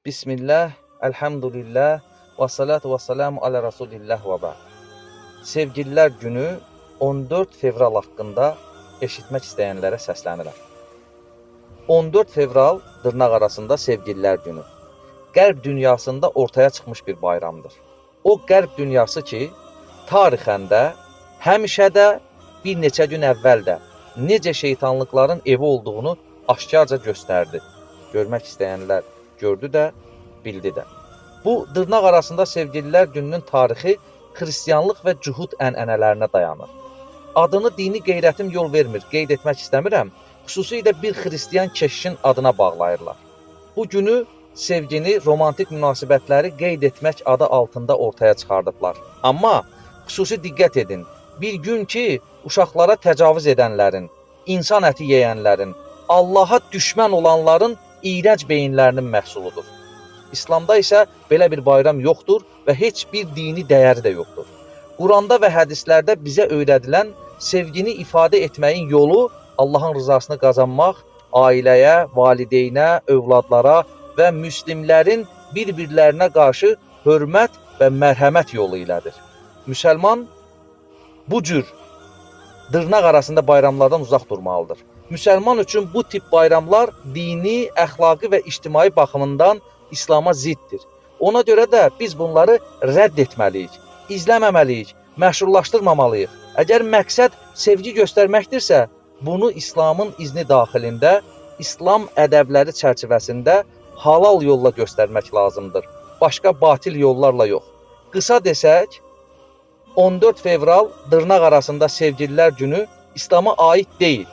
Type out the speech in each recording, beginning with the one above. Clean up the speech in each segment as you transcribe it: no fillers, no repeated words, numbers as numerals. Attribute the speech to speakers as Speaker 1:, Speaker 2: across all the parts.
Speaker 1: Bismillah, elhamdülillah, və salatu və salamu alə Rasulillah və ba'd. Sevgililər günü 14 fevral haqqında eşitmək istəyənlərə səslənirəm. 14 fevral dırnaq arasında sevgililər günü. Qərb dünyasında ortaya çıxmış bir bayramdır. O qərb dünyası ki, tarixəndə, həmişə də, bir neçə gün əvvəl də necə şeytanlıqların evi olduğunu aşkarca göstərdi. Görmək istəyənlər gördü də, bildi də. Bu, dırnaq arasında sevgililər gününün tarixi xristiyanlıq və cühud ənənələrinə dayanır. Adını dini qeyrətim yol vermir, qeyd etmək istəmirəm, xüsusilə bir xristiyan keşişin adına bağlayırlar. Bu günü sevgini, romantik münasibətləri qeyd etmək adı altında ortaya çıxardıblar. Amma xüsusi diqqət edin, bir gün ki, uşaqlara təcavüz edənlərin, insan əti yeyənlərin, Allaha düşmən olanların iyrənc beyinlərinin məhsuludur. İslamda isə belə bir bayram yoxdur və heç bir dini dəyəri də yoxdur. Quranda və hədislərdə bizə öyrədilən sevgini ifadə etməyin yolu Allahın rızasını qazanmaq, ailəyə, valideynə, övladlara və müslimlərin bir-birlərinə qarşı hörmət və mərhəmət yolu ilədir. Müsəlman bu cür dırnaq arasında bayramlardan uzaq durmalıdır. Müsəlman üçün bu tip bayramlar dini, əxlaqi və ictimai baxımından İslama ziddir. Ona görə də biz bunları rədd etməliyik, izləməməliyik, məşhurlaşdırmamalıyıq. Əgər məqsəd sevgi göstərməkdirsə, bunu İslamın izni daxilində, İslam ədəbləri çərçivəsində halal yolla göstərmək lazımdır. Başqa batil yollarla yox. Qısa desək, 14 fevral dırnaq arasında sevgililər günü İslama aid deyil.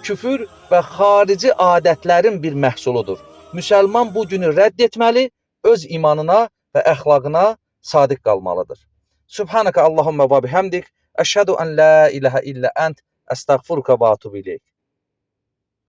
Speaker 1: Küfür və xarici adətlərin bir məhsuludur. Müsəlman bu günü rədd etməli, öz imanına və əxlaqına sadiq qalmalıdır. Subhanaka Allahumma və bihamdik, əşhədu ən la ilahə illə ənt, əstəğfiruka və atubu ileyk.